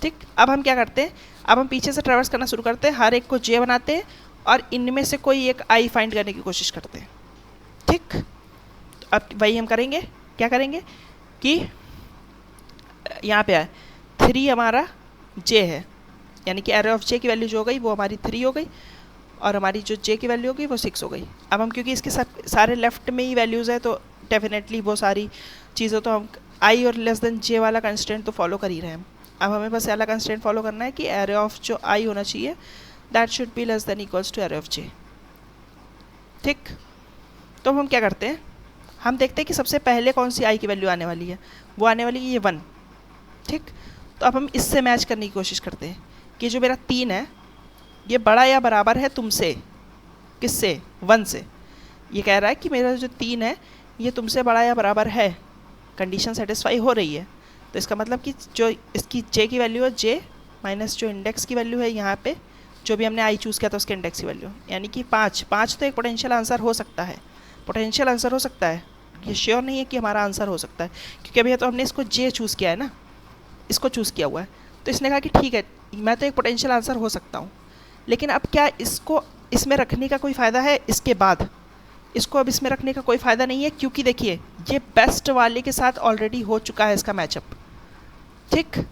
ठीक, अब हम क्या करते हैं, अब हम पीछे से ट्रैवर्स करना शुरू करते हैं, हर एक को जे बनाते हैं और इनमें से कोई एक आई फाइंड करने की कोशिश करते हैं। ठीक, तो अब वही हम करेंगे, क्या करेंगे कि यहाँ पे आए 3 हमारा जे है, यानी कि एरे ऑफ जे की वैल्यू जो हो गई वो हमारी 3 हो गई और हमारी जो जे की वैल्यू हो गई वो 6 हो गई। अब हम क्योंकि इसके सारे लेफ्ट में ही वैल्यूज़ है तो डेफिनेटली वो सारी चीज़ें तो हम आई और लेस देन जे वाला कंस्टेंट तो फॉलो कर ही रहे हैं। अब हमें बस वाला कंस्टेंट फॉलो करना है कि एरे ऑफ जो आई होना चाहिए that should be less than equals to array of J. ठीक, तो हम क्या करते हैं, हम देखते हैं कि सबसे पहले कौन सी आई की वैल्यू आने वाली है, वो आने वाली है ये 1। ठीक, तो अब हम इससे मैच करने की कोशिश करते हैं कि जो मेरा 3 है ये बड़ा या बराबर है तुमसे, किससे? 1 से। ये कह रहा है कि मेरा जो 3 है ये तुमसे बड़ा या बराबर है, कंडीशन सेटिस्फाई हो रही है। तो इसका मतलब कि जो इसकी जे की वैल्यू है, जे माइनस जो इंडेक्स की वैल्यू है यहाँ पे जो भी हमने आई चूज़ किया था उसके इंडेक्स की वैल्यू, यानी कि 5 तो एक पोटेंशियल आंसर हो सकता है, पोटेंशियल आंसर हो सकता है। ये श्योर नहीं है कि हमारा आंसर हो सकता है, क्योंकि अभी तो हमने इसको जे चूज़ किया है ना, इसको चूज़ किया हुआ है। तो इसने कहा कि ठीक है मैं तो एक पोटेंशियल आंसर हो सकता हूँ, लेकिन अब क्या इसको इसमें रखने का कोई फ़ायदा है? इसके बाद इसको अब इसमें रखने का कोई फ़ायदा नहीं है, क्योंकि देखिए ये बेस्ट वाले के साथ ऑलरेडी हो चुका है इसका मैचअप। ठीक,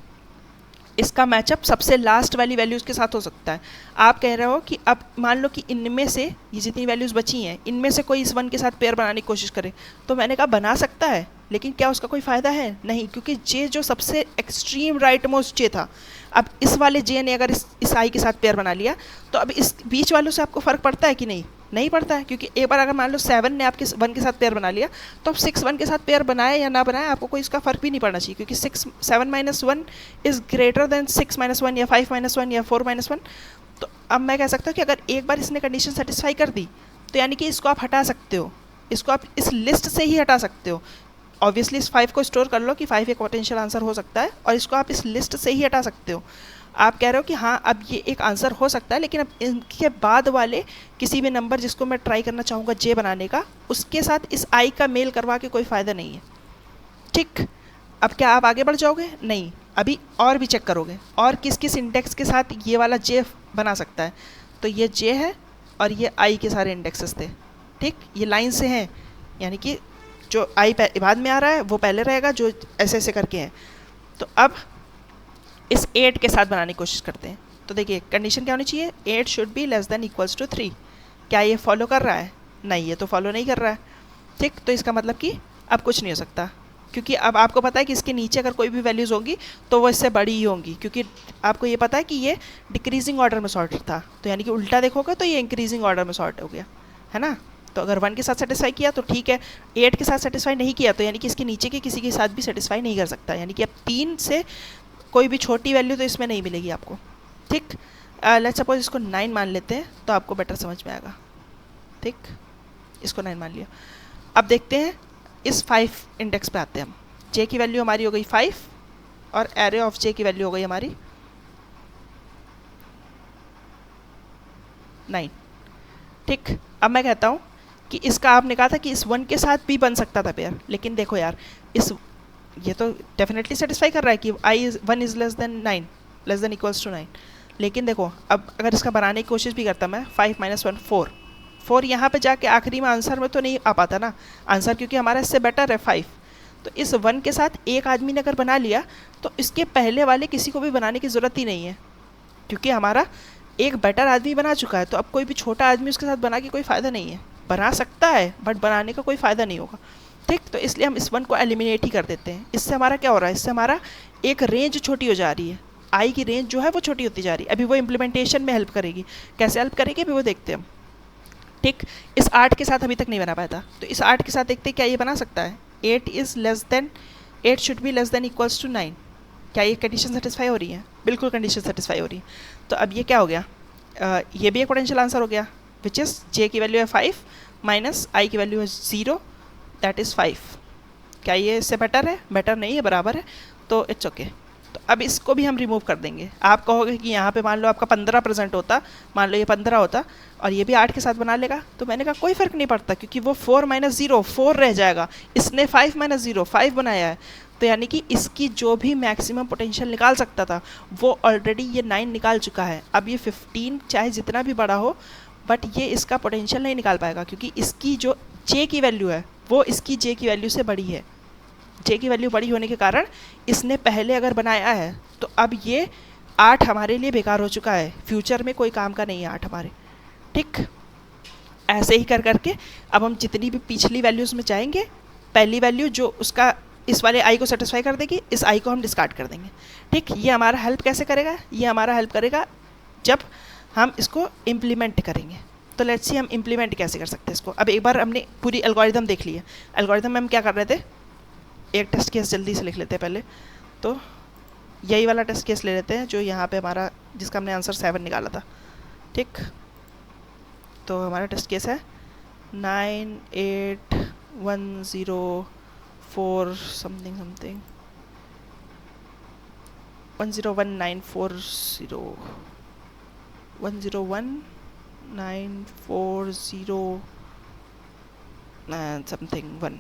इसका मैचअप सबसे लास्ट वाली वैल्यूज़ के साथ हो सकता है। आप कह रहे हो कि अब मान लो कि इनमें से ये जितनी वैल्यूज़ बची हैं इनमें से कोई इस 1 के साथ पेयर बनाने की कोशिश करे, तो मैंने कहा बना सकता है, लेकिन क्या उसका कोई फ़ायदा है? नहीं, क्योंकि जे जो सबसे एक्सट्रीम राइट मोस्ट जे था, अब इस वाले जे ने अगर इस आई के साथ पेयर बना लिया तो अब इस बीच वालों से आपको फ़र्क पड़ता है कि नहीं? नहीं पड़ता है, क्योंकि एक बार अगर मान लो 7 ने आपके 1 के साथ पेयर बना लिया तो अब 6 1 के साथ पेयर बनाए या ना बनाए आपको कोई इसका फ़र्क भी नहीं पड़ना चाहिए, क्योंकि 7 minus 1 is greater than 6 minus 1 या 5 माइनस 1 या 4 माइनस 1। तो अब मैं कह सकता हूँ कि अगर एक बार इसने कंडीशन सेटिस्फाई कर दी तो यानी कि इसको आप हटा सकते हो, इसको आप इस लिस्ट से ही हटा सकते हो। ऑब्वियसली इस 5 को स्टोर कर लो कि 5 एक पोटेंशियल आंसर हो सकता है, और इसको आप इस लिस्ट से ही हटा सकते हो। आप कह रहे हो कि हाँ अब ये एक आंसर हो सकता है, लेकिन अब इनके बाद वाले किसी भी नंबर जिसको मैं ट्राई करना चाहूँगा जे बनाने का, उसके साथ इस आई का मेल करवा के कोई फ़ायदा नहीं है। ठीक, अब क्या आप आगे बढ़ जाओगे? नहीं, अभी और भी चेक करोगे और किस किस इंडेक्स के साथ ये वाला जे बना सकता है। तो ये जे है और ये आई के सारे इंडेक्सेस थे। ठीक, ये लाइन से हैं, यानी कि जो आई बाद में आ रहा है वो पहले रहेगा, जो ऐसे ऐसे करके हैं। तो अब इस 8 के साथ बनाने की कोशिश करते हैं। तो देखिए कंडीशन क्या होनी चाहिए? 8 should be less than equals to 3। क्या ये फॉलो कर रहा है? नहीं, ये तो फॉलो नहीं कर रहा है। ठीक, तो इसका मतलब कि अब कुछ नहीं हो सकता, क्योंकि अब आपको पता है कि इसके नीचे अगर कोई भी वैल्यूज़ होंगी तो वो इससे बड़ी ही होंगी, क्योंकि आपको ये पता है कि ये डिक्रीजिंग ऑर्डर में सॉर्ट था, तो यानी कि उल्टा देखोगे तो ये इंक्रीजिंग ऑर्डर में सॉर्ट हो गया, है ना। तो अगर 1 के साथ सेटिस्फाई किया तो ठीक है, 8 के साथ सेटिस्फाई नहीं किया तो यानी कि इसके नीचे के किसी के साथ भी सेटिस्फाई नहीं कर सकता, यानी कि अब 3 से कोई भी छोटी वैल्यू तो इसमें नहीं मिलेगी आपको। ठीक, लेट्स सपोज इसको 9 मान लेते हैं तो आपको बेटर समझ में आएगा। ठीक, इसको 9 मान लिया। अब देखते हैं इस 5 इंडेक्स पे आते हैं हम। जे की वैल्यू हमारी हो गई 5 और एरे ऑफ जे की वैल्यू हो गई हमारी 9। ठीक, अब मैं कहता हूँ कि इसका आपने कहा था कि इस 1 के साथ भी बन सकता था पेयर, लेकिन देखो यार इस ये तो डेफिनेटली सेटिस्फाई कर रहा है कि i 1 is less than 9, less than equals to 9। लेकिन देखो अब अगर इसका बनाने की कोशिश भी करता मैं, 5 माइनस 1 4 यहाँ पे जाके आखिरी में आंसर में तो नहीं आ पाता ना आंसर, क्योंकि हमारा इससे बेटर है 5। तो इस 1 के साथ एक आदमी ने अगर बना लिया तो इसके पहले वाले किसी को भी बनाने की ज़रूरत ही नहीं है, क्योंकि हमारा एक बेटर आदमी बना चुका है। तो अब कोई भी छोटा आदमी उसके साथ बना के कोई फ़ायदा नहीं है। बना सकता है बट बनाने का कोई फ़ायदा नहीं होगा। ठीक, तो इसलिए हम इस 1 को एलिमिनेट ही कर देते हैं। इससे हमारा क्या हो रहा है? इससे हमारा एक रेंज छोटी हो जा रही है, आई की रेंज जो है वो छोटी होती जा रही है। अभी वो इम्प्लीमेंटेशन में हेल्प करेगी, कैसे हेल्प करेगी अभी वो देखते हैं हम। ठीक, इस 8 के साथ अभी तक नहीं बना पाया था, तो इस 8 के साथ देखते हैं क्या ये बना सकता है। 8 should be less than equals to 9। क्या ये कंडीशन सेटिस्फाई हो रही है? बिल्कुल कंडीशन सेटिस्फाई हो रही है। तो अब ये क्या हो गया? ये भी एक पोटेंशियल आंसर हो गया, विच इज़ जे की वैल्यू है 5 माइनस आई की वैल्यू है 0, दैट इज़ 5। क्या ये इससे बेटर है? बेटर नहीं है, बराबर है, तो इट्स ओके। तो अब इसको भी हम रिमूव कर देंगे। आप कहोगे कि यहाँ पे मान लो आपका 15% होता, मान लो ये 15 होता और ये भी 8 के साथ बना लेगा, तो मैंने कहा कोई फ़र्क नहीं पड़ता, क्योंकि वो 4 माइनस 0 4 रह जाएगा। इसने 5 माइनस 0 5 बनाया है, तो यानी कि इसकी जो भी मैक्सिमम पोटेंशियल निकाल सकता था वो ऑलरेडी ये 9 निकाल चुका है। अब ये 15 चाहे जितना भी बड़ा हो बट ये इसका पोटेंशियल नहीं निकाल पाएगा, क्योंकि इसकी जो जे की वैल्यू है वो इसकी जे की वैल्यू से बड़ी है। जे की वैल्यू बड़ी होने के कारण इसने पहले अगर बनाया है तो अब ये 8 हमारे लिए बेकार हो चुका है, फ्यूचर में कोई काम का नहीं है 8 हमारे। ठीक, ऐसे ही कर करके अब हम जितनी भी पिछली वैल्यूज़ में चाहेंगे, पहली वैल्यू जो उसका इस वाले आई को सेटिस्फाई कर देगी, इस आई को हम डिस्कार्ड कर देंगे। ठीक, ये हमारा हेल्प कैसे करेगा? ये हमारा हेल्प करेगा जब हम इसको इम्प्लीमेंट करेंगे। तो लेट्स सी हम इम्प्लीमेंट कैसे कर सकते हैं इसको। अब एक बार हमने पूरी एल्गोरिदम देख ली है। एल्गोरिदम में हम क्या कर रहे थे? एक टेस्ट केस जल्दी से लिख लेते हैं पहले। तो यही वाला टेस्ट केस ले लेते हैं जो यहाँ पे हमारा, जिसका हमने आंसर 7 निकाला था। ठीक, तो हमारा टेस्ट केस है 98104 समथिंग समथिंग 101940 101940 समथिंग 1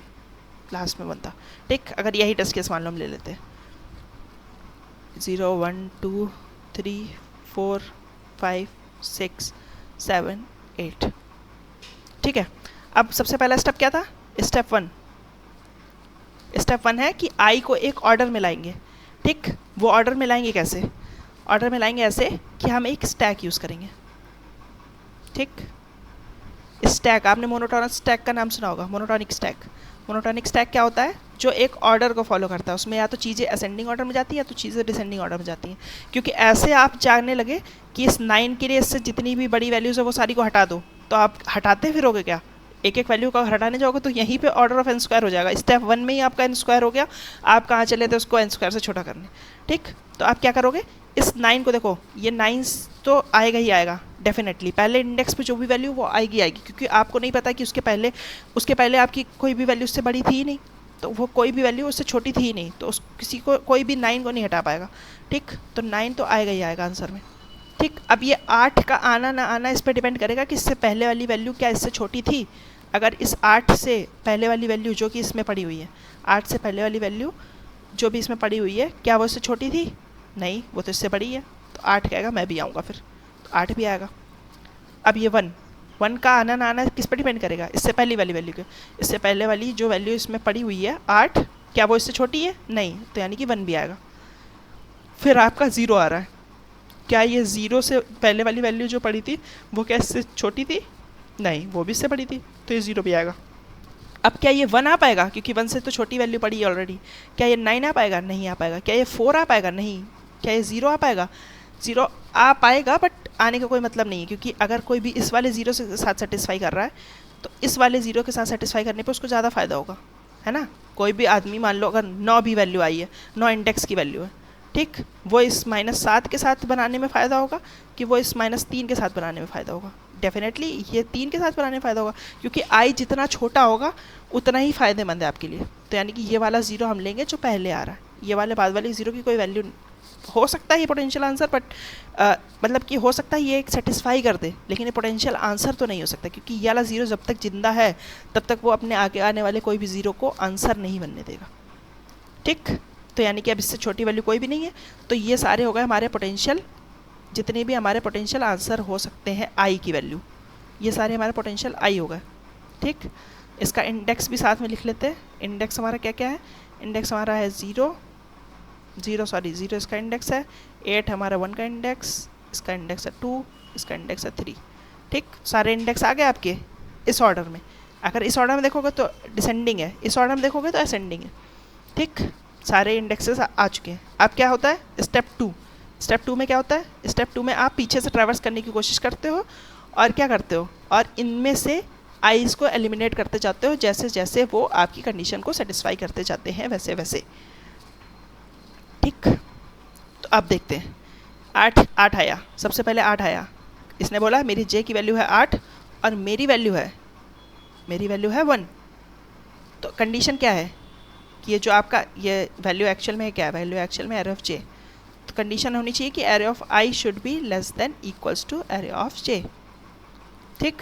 लास्ट में 1 था। ठीक, अगर यही टेस्ट केस मान लो हम ले लेते हैं 0 1 2 3 4 5 6 7 8। ठीक है, अब सबसे पहला स्टेप क्या था? स्टेप वन है कि आई को एक ऑर्डर में लाएंगे। ठीक, वो ऑर्डर में लाएंगे कैसे? ऑर्डर में लाएंगे ऐसे कि हम एक स्टैक यूज़ करेंगे। ठीक, स्टैक, आपने मोनोटोनिक स्टैक का नाम सुना होगा। मोनोटोनिक स्टैक क्या होता है? जो एक ऑर्डर को फॉलो करता है, उसमें या तो चीज़ें असेंडिंग ऑर्डर में जाती है या तो चीज़ें डिसेंडिंग ऑर्डर में जाती हैं। क्योंकि ऐसे आप जानने लगे कि इस 9 के लिए इससे जितनी भी बड़ी वैल्यूज़ है वो सारी को हटा दो, तो आप हटाते फिरोगे क्या? एक एक वैल्यू का हटाने जाओगे तो यहीं पे ऑर्डर ऑफ एन स्क्वायर हो जाएगा। स्टेप 1 में ही आपका एन स्क्वायर हो गया। आप कहाँ चले थे उसको एन स्क्वायर से छोटा करने। ठीक, तो आप क्या करोगे? इस 9 को देखो, ये 9 तो आएगा ही आएगा डेफिनेटली। पहले इंडेक्स पे जो भी वैल्यू वो आएगी, क्योंकि आपको नहीं पता कि उसके पहले आपकी कोई भी वैल्यू उससे बड़ी थी ही नहीं, तो वो कोई भी वैल्यू उससे छोटी थी ही नहीं, तो किसी को कोई भी 9 को नहीं हटा पाएगा। ठीक, तो 9 तो आएगा ही आएगा आंसर में। ठीक, अब ये 8 का आना ना आना इस पर डिपेंड करेगा कि इससे पहले वाली वैल्यू क्या इससे छोटी थी। अगर इस 8 से पहले वाली वैल्यू जो कि इसमें पड़ी हुई है, 8 से पहले वाली वैल्यू जो भी इसमें पड़ी हुई है, क्या वो इससे छोटी थी? नहीं, वो तो इससे बड़ी है, तो 8 कहेगा मैं भी आऊँगा, फिर तो 8 भी आएगा। अब ये 1 का आना ना आना किस पर डिपेंड करेगा? इससे पहली वाली वैल्यू के। इससे पहले वाली जो वैल्यू इसमें पड़ी हुई है 8, क्या वो इससे छोटी है? नहीं, तो यानी कि 1 भी आएगा। फिर आपका 0 आ रहा है, क्या ये 0 से पहले वाली वैल्यू जो पड़ी थी वो क्या इससे छोटी थी? नहीं, वो भी इससे बड़ी थी, तो ये 0 भी आएगा। अब क्या ये 1 आ पाएगा? क्योंकि 1 से तो छोटी वैल्यू पड़ी है ऑलरेडी। क्या ये 9 आ पाएगा? नहीं आ पाएगा। क्या ये 4 आ पाएगा? नहीं। क्या ये 0 आ पाएगा? 0 आ पाएगा, बट आने का कोई मतलब नहीं है, क्योंकि अगर कोई भी इस वाले 0 के साथ सेटिस्फाई कर रहा है तो इस वाले 0 के साथ सेटिस्फाई करने पे उसको ज़्यादा फ़ायदा होगा, है ना। कोई भी आदमी मान लो अगर 9 भी वैल्यू आई है, 9 इंडेक्स की वैल्यू है, ठीक, वो इस -7 के साथ बनाने में फ़ायदा होगा कि वो इस -3 के साथ बनाने में फ़ायदा होगा? डेफिनेटली ये 3 के साथ बनाने में फ़ायदा होगा, क्योंकि आई जितना छोटा होगा उतना ही फ़ायदेमंद है आपके लिए। तो यानी कि ये वाला 0 हम लेंगे जो पहले आ रहा है, ये वाले बाद वाले 0 की कोई वैल्यू हो सकता है ये पोटेंशियल आंसर, बट मतलब कि हो सकता है ये एक सेटिस्फाई कर दे, लेकिन ये पोटेंशियल आंसर तो नहीं हो सकता, क्योंकि ये वाला 0 जब तक जिंदा है तब तक वो अपने आगे आने वाले कोई भी 0 को आंसर नहीं बनने देगा। ठीक, तो यानी कि अब इससे छोटी वैल्यू कोई भी नहीं है, तो ये सारे हो गए हमारे पोटेंशियल, जितने भी हमारे पोटेंशियल आंसर हो सकते हैं आई की वैल्यू, ये सारे हमारे पोटेंशियल आई हो गए। ठीक, इसका इंडेक्स भी साथ में लिख लेते हैं। इंडेक्स हमारा क्या क्या है? इंडेक्स हमारा है 0 इसका इंडेक्स है, 8 हमारा 1 का इंडेक्स, इसका इंडेक्स है 2, इसका इंडेक्स है 3। ठीक, सारे इंडेक्स आ गए आपके इस ऑर्डर में। अगर इस ऑर्डर में देखोगे तो डिसेंडिंग है, इस ऑर्डर में देखोगे तो असेंडिंग है। ठीक, सारे इंडेक्सेस आ चुके हैं। अब क्या होता है? स्टेप टू में क्या होता है? स्टेप 2 में आप पीछे से ट्रैवर्स करने की कोशिश करते हो और क्या करते हो, और इनमें से आइज़ को एलिमिनेट करते जाते हो, जैसे जैसे वो आपकी कंडीशन को सेटिस्फाई करते जाते हैं वैसे वैसे। ठीक, तो अब देखते हैं। 8 आया, सबसे पहले 8 आया। इसने बोला मेरी जे की वैल्यू है 8 और मेरी वैल्यू है 1। तो कंडीशन क्या है कि ये जो आपका ये वैल्यू एक्चुअल में है, क्या वैल्यू एक्चुअल में एरे ऑफ जे, तो कंडीशन होनी चाहिए कि array of I should be less than equals to array of J. ठीक,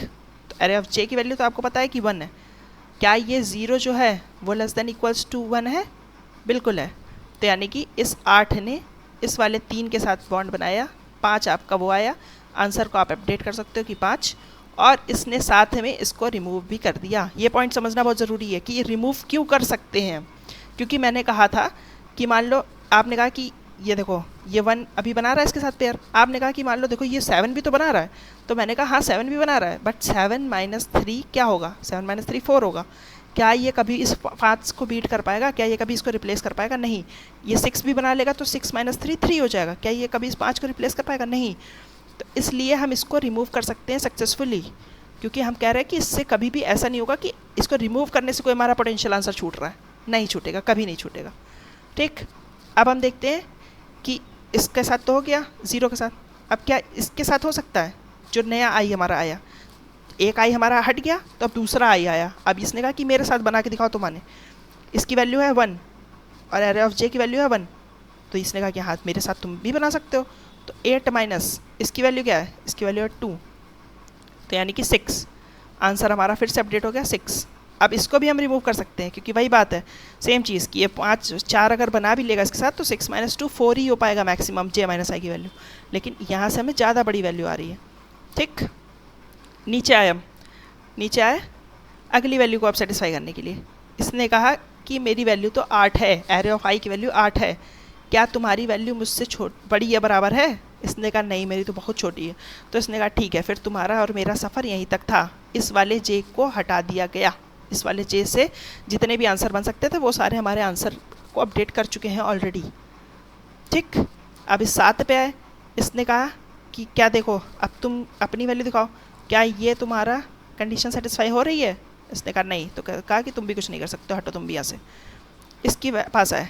तो एरे ऑफ जे की वैल्यू तो आपको पता है कि 1 है। क्या ये 0 जो है वो लेस देन इक्वल्स टू 1 है? बिल्कुल है। तो यानी कि इस 8 ने इस वाले 3 के साथ बॉन्ड बनाया, 5 आपका वो आया, आंसर को आप अपडेट कर सकते हो कि 5, और इसने साथ में इसको रिमूव भी कर दिया। ये पॉइंट समझना बहुत ज़रूरी है कि ये रिमूव क्यों कर सकते हैं, क्योंकि मैंने कहा था कि मान लो आपने कहा कि ये देखो ये 1 अभी बना रहा है इसके साथ पेयर, आपने कहा कि मान लो देखो ये 7 भी तो बना रहा है, तो मैंने कहा हाँ 7 भी बना रहा है, बट 7 - 3 क्या होगा? 7 - 3 4 होगा। क्या ये कभी इस 5 को बीट कर पाएगा? क्या ये कभी इसको रिप्लेस कर पाएगा? नहीं। ये 6 भी बना लेगा तो 6 - 3 3 हो जाएगा। क्या ये कभी इस 5 को रिप्लेस कर पाएगा? नहीं। तो इसलिए हम इसको रिमूव कर सकते हैं सक्सेसफुली, क्योंकि हम कह रहे हैं कि इससे कभी भी ऐसा नहीं होगा कि इसको रिमूव करने से कोई हमारा पोटेंशियल आंसर छूट रहा है। नहीं छूटेगा, कभी नहीं छूटेगा। ठीक, अब हम देखते हैं कि इसके साथ तो हो गया 0 के साथ, अब क्या इसके साथ हो सकता है? जो नया आई हमारा आया, एक आई हमारा हट गया तो अब दूसरा आई आया। अब इसने कहा कि मेरे साथ बना के दिखाओ तुम्हारे, इसकी वैल्यू है 1 और एरे ऑफ जे की वैल्यू है 1। तो इसने कहा कि हाँ मेरे साथ तुम भी बना सकते हो। तो 8 माइनस इसकी वैल्यू क्या है, इसकी वैल्यू है 2, तो यानी कि 6। आंसर हमारा फिर से अपडेट हो गया 6। अब इसको भी हम रिमूव कर सकते हैं क्योंकि वही बात है सेम चीज़ कि ये 4 अगर बना भी लेगा इसके साथ तो 6 माइनस 2 4 ही हो पाएगा मैक्सिमम जे माइनस आई की वैल्यू, लेकिन यहाँ से हमें ज़्यादा बड़ी वैल्यू आ रही है। ठीक, नीचे आए हम, नीचे आए अगली वैल्यू को आप सेटिस्फाई करने के लिए। इसने कहा कि मेरी वैल्यू तो 8 है, एरे ऑफ आई की वैल्यू 8 है, क्या तुम्हारी वैल्यू मुझसे बड़ी या बराबर है? इसने कहा नहीं मेरी तो बहुत छोटी है। तो इसने कहा ठीक है फिर तुम्हारा और मेरा सफ़र यहीं तक था, इस वाले जे को हटा दिया गया। इस वाले जे से जितने भी आंसर बन सकते थे वो सारे हमारे आंसर को अपडेट कर चुके हैं ऑलरेडी। ठीक, अब इस 7 पे आए, इसने कहा कि क्या देखो अब तुम अपनी वैल्यू दिखाओ, क्या ये तुम्हारा कंडीशन सेटिस्फाई हो रही है? इसने कहा नहीं, तो कहा कि तुम भी कुछ नहीं कर सकते, हटो तुम भी यहाँ से। इसकी पास आए,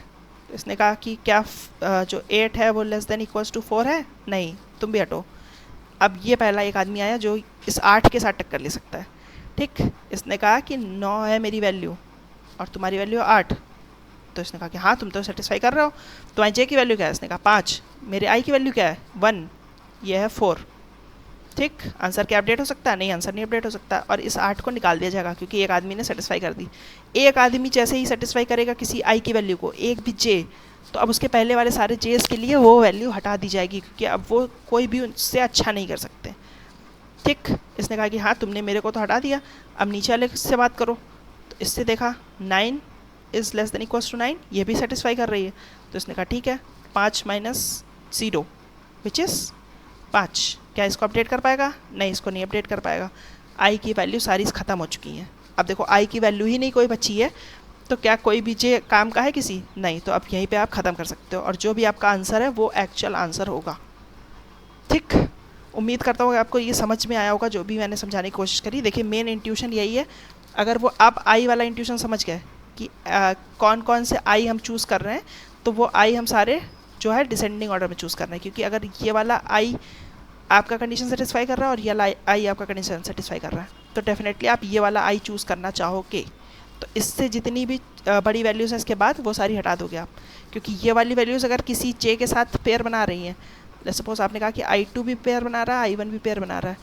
तो इसने कहा कि क्या जो 8 है वो लेस देन इक्वल्स टू 4 है? नहीं, तुम भी हटो। अब ये पहला एक आदमी आया जो इस 8 के साथ टक्कर ले सकता है। ठीक, इसने कहा कि 9 है मेरी वैल्यू और तुम्हारी वैल्यू 8। तो इसने कहा कि हाँ तुम तो सेटिस्फाई कर रहे हो। तुम्हारी जे की वैल्यू क्या है? इसने कहा 5। मेरे आई की वैल्यू क्या है? 1, ये है 4। ठीक, आंसर क्या अपडेट हो सकता है? नहीं, आंसर नहीं अपडेट हो सकता और इस 8 को निकाल दिया जाएगा क्योंकि एक आदमी ने सेटिस्फाई कर दी। एक आदमी जैसे ही सेटिस्फाई करेगा किसी आई की वैल्यू को, एक भी जे, तो अब उसके पहले वाले सारे जेस के लिए वो वैल्यू हटा दी जाएगी क्योंकि अब वो कोई भी उससे अच्छा नहीं कर सकते। ठीक, इसने कहा कि हाँ तुमने मेरे को तो हटा दिया, अब नीचे वाले से बात करो। तो इससे देखा 9 is less than equals to 9, ये भी सेटिस्फाई कर रही है। तो इसने कहा ठीक है 5 माइनस 0 विच इज़ 5। क्या इसको अपडेट कर पाएगा? नहीं, इसको नहीं अपडेट कर पाएगा। आई की वैल्यू सारी ख़त्म हो चुकी हैं। अब देखो आई की वैल्यू ही नहीं कोई बची है, तो क्या कोई भी जे काम का है किसी? नहीं, तो अब यहीं पे आप ख़त्म कर सकते हो और जो भी आपका आंसर है वो एक्चुअल आंसर होगा। ठीक, उम्मीद करता हूँ कि आपको ये समझ में आया होगा जो भी मैंने समझाने की कोशिश करी। देखिए मेन इंट्यूशन यही है, अगर वो आप आई वाला इंट्यूशन समझ गए कि कौन कौन से आई हम चूज़ कर रहे हैं, तो वो आई हम सारे जो है डिसेंडिंग ऑर्डर में चूज़ कर रहे हैं, क्योंकि अगर ये वाला आई आपका कंडीशन सेटिस्फाई कर रहा है और ये वाला आई आपका कंडीशन सेटिस्फाई कर रहा है, तो डेफिनेटली आप ये वाला आई चूज़ करना चाहोगे। तो इससे जितनी भी बड़ी वैल्यूज़ हैं इसके बाद वो सारी हटा दोगे आप, क्योंकि ये वाली वैल्यूज़ अगर किसी जे के साथ पेयर बना रही हैं, सपोज आपने कहा कि I2 भी पेयर बना रहा है, I1 भी पेयर बना रहा है,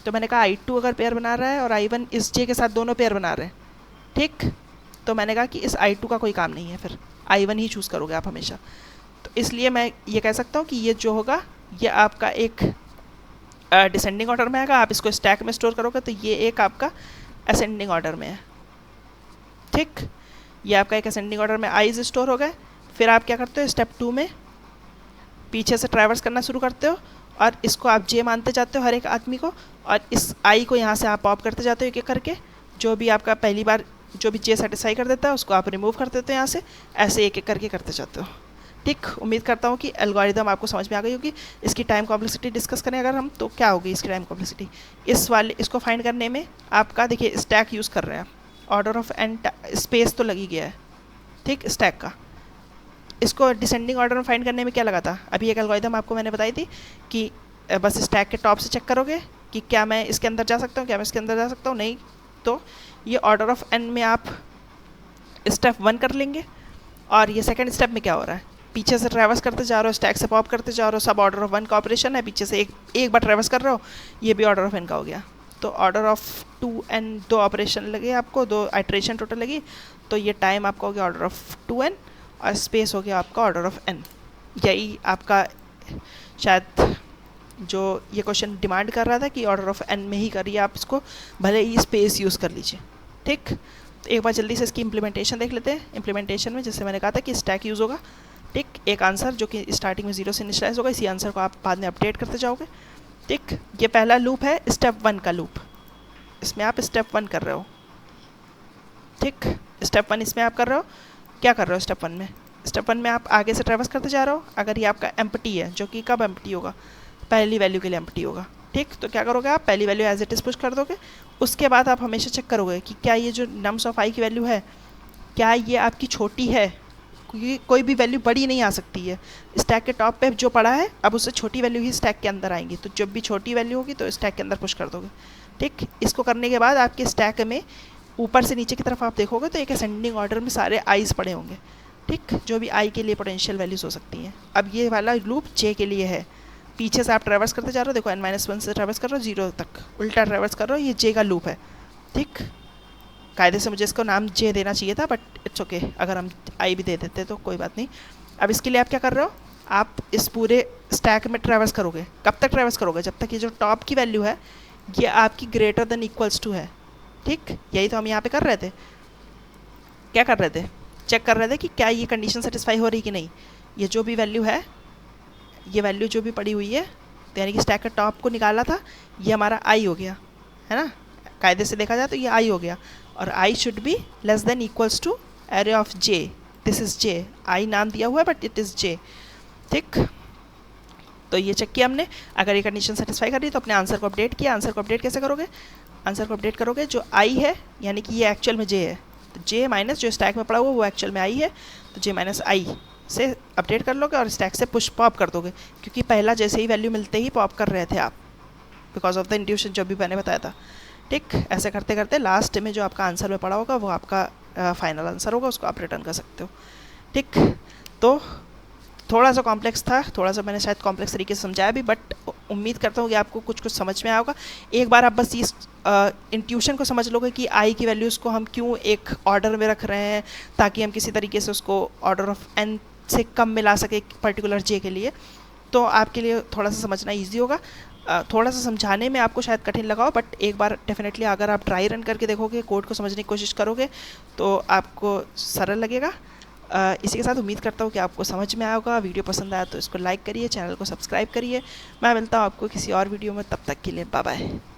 तो मैंने कहा I2 अगर पेयर बना रहा है और I1 इस जे के साथ दोनों पेयर बना रहे हैं, ठीक, तो मैंने कहा कि इस I2 का कोई काम नहीं है, फिर I1 ही चूज़ करोगे आप हमेशा। तो इसलिए मैं ये कह सकता हूँ कि ये जो होगा ये आपका एक डिसेंडिंग ऑर्डर में आएगा। आप इसको स्टैक में स्टोर करोगे तो ये एक आपका असेंडिंग ऑर्डर में है। ठीक, ये आपका एक असेंडिंग ऑर्डर में आईज स्टोर हो गए। फिर आप क्या करते हो, स्टेप 2 में पीछे से ट्रैवर्स करना शुरू करते हो और इसको आप जे मानते जाते हो हर एक आदमी को, और इस आई को यहाँ से आप पॉप करते जाते हो एक एक करके। जो भी आपका पहली बार जो भी जे सेटिस्फाई कर देता है उसको आप रिमूव कर देते हो यहाँ से, ऐसे एक एक करके करते जाते हो। ठीक, उम्मीद करता हूँ कि एल्गोरिदम आपको समझ में आ गई होगी। इसकी टाइम कॉम्प्लेक्सिटी डिस्कस करें अगर हम, तो क्या होगी इसकी टाइम कॉम्प्लेक्सिटी? इसको फाइंड करने में आपका देखिए स्टैक यूज़ कर रहे हैं आप, ऑर्डर ऑफ एन स्पेस तो लगी गया है, ठीक, स्टैक का। इसको डिसेंडिंग ऑर्डर में फाइंड करने में क्या लगा था? अभी एक एल्गोरिदम आपको मैंने बताई थी कि बस स्टैक के टॉप से चेक करोगे कि क्या मैं इसके अंदर जा सकता हूँ, क्या मैं इसके अंदर जा सकता हूँ, नहीं, तो ये ऑर्डर ऑफ एन में आप स्टेप 1 कर लेंगे। और ये सेकंड स्टेप में क्या हो रहा है, पीछे से ट्रैवर्स करते जा रहे हो, स्टैक से पॉप करते जा रहे हो, सब ऑर्डर ऑफ 1 का ऑपरेशन है, पीछे से एक बार ट्रैवर्स कर रहे हो, ये भी ऑर्डर ऑफ एन का हो गया। तो ऑर्डर ऑफ 2n 2 ऑपरेशन लगे आपको, 2 आइट्रेशन टोटल लगी, तो ये टाइम आपका हो गया ऑर्डर ऑफ 2n और स्पेस हो गया आपका ऑर्डर ऑफ n। यही आपका शायद जो ये क्वेश्चन डिमांड कर रहा था कि ऑर्डर ऑफ n में ही करिए आप इसको, भले ही स्पेस यूज़ कर लीजिए। ठीक, तो एक बार जल्दी से इसकी इम्प्लीमेंटेशन देख लेते हैं। इम्प्लीमेंटेशन में जैसे मैंने कहा था कि स्टैक यूज़ होगा, ठीक, एक आंसर जो कि स्टार्टिंग में 0 से इनिशियलाइज होगा, इसी आंसर को आप बाद में अपडेट करते जाओगे। ठीक, ये पहला लूप है स्टेप 1 का लूप, इसमें आप स्टेप 1 कर रहे हो। ठीक, स्टेप 1 इसमें आप कर रहे हो, क्या कर रहे हो स्टेप 1 में? स्टेप 1 में आप आगे से ट्रैवर्स करते जा रहे हो। अगर ये आपका एम्प्टी है, जो कि कब एम्प्टी होगा, पहली वैल्यू के लिए एम्प्टी होगा, ठीक, तो क्या करोगे आप, पहली value as it is push कर दोगे। उसके बाद आप हमेशा चेक करोगे कि क्या ये जो नम्स ऑफ आई की वैल्यू है, क्या ये आपकी छोटी है, क्योंकि कोई भी वैल्यू बड़ी नहीं आ सकती है। स्टैक के टॉप पे जो पड़ा है, अब उससे छोटी वैल्यू ही स्टैक के अंदर आएंगी, तो जब भी छोटी वैल्यू होगी तो स्टैक के अंदर पुश कर दोगे। ठीक, इसको करने के बाद आपके स्टैक में ऊपर से नीचे की तरफ आप देखोगे तो एक असेंडिंग ऑर्डर में सारे आईज पड़े होंगे। ठीक, जो भी आई के लिए पोटेंशियल वैल्यूज़ हो सकती हैं। अब ये वाला लूप जे के लिए है, पीछे से आप ट्रैवर्स करते जा रहे हो, देखो n-1 से ट्रैवर्स कर रहे हो 0 तक, उल्टा ट्रैवर्स कर रहे हो, ये जे का लूप है। ठीक, कायदे से मुझे इसको नाम जे देना चाहिए था, बट इट्स ओके, अगर हम आई भी दे देते तो कोई बात नहीं। अब इसके लिए आप क्या कर रहे हो, आप इस पूरे स्टैक में ट्रैवर्स करोगे। कब तक ट्रैवर्स करोगे, जब तक ये जो टॉप की वैल्यू है ये आपकी ग्रेटर देन इक्वल्स टू है। ठीक, यही तो हम यहाँ पे कर रहे थे। क्या कर रहे थे, चेक कर रहे थे कि क्या ये कंडीशन सेटिस्फाई हो रही कि नहीं। ये जो भी वैल्यू है, ये वैल्यू जो भी पड़ी हुई है, तो यानी कि स्टैक का टॉप को निकाला था, ये हमारा आई हो गया, है ना। कायदे से देखा जाए तो ये आई हो गया, और I should be less than equals to array of J. This is J, I नाम दिया हुआ है बट इट इज़ जे। ठीक, तो ये चेक किया हमने। अगर ये कंडीशन सेटिस्फाई कर रही है तो अपने आंसर को अपडेट किया। आंसर को अपडेट कैसे करोगे, आंसर को अपडेट करोगे, जो आई है यानी कि ये एक्चुअल में जे है, तो जे माइनस जो स्टैक में पड़ा हुआ वो एक्चुअल में आई है, तो जे माइनस आई से अपडेट कर लोगे और स्टैक से पुश पॉप कर दोगे, क्योंकि पहला जैसे ही वैल्यू मिलते ही पॉप कर रहे थे आप, बिकॉज ऑफ द इंट्यूशन जो भी मैंने बताया था। ठीक, ऐसे करते करते लास्ट में जो आपका आंसर में पड़ा होगा वो आपका फाइनल आंसर होगा, उसको आप रिटर्न कर सकते हो। ठीक, तो थोड़ा सा कॉम्प्लेक्स था, थोड़ा सा मैंने शायद कॉम्प्लेक्स तरीके से समझाया भी, बट उम्मीद करता हूँ कि आपको कुछ कुछ समझ में आया होगा। एक बार आप बस इस इंट्यूशन को समझ लोगे कि आई की वैल्यूज़ को हम क्यों एक ऑर्डर में रख रहे हैं, ताकि हम किसी तरीके से उसको ऑर्डर ऑफ एन से कम मिला सके एक पर्टिकुलर जे के लिए, तो आपके लिए थोड़ा सा समझना ईजी होगा। थोड़ा सा समझाने में आपको शायद कठिन लगा हो, बट एक बार डेफिनेटली अगर आप ट्राई रन करके देखोगे, कोड को समझने की कोशिश करोगे, तो आपको सरल लगेगा। इसी के साथ उम्मीद करता हूँ कि आपको समझ में आया होगा। वीडियो पसंद आया तो इसको लाइक करिए, चैनल को सब्सक्राइब करिए। मैं मिलता हूँ आपको किसी और वीडियो में, तब तक के लिए बाय बाय।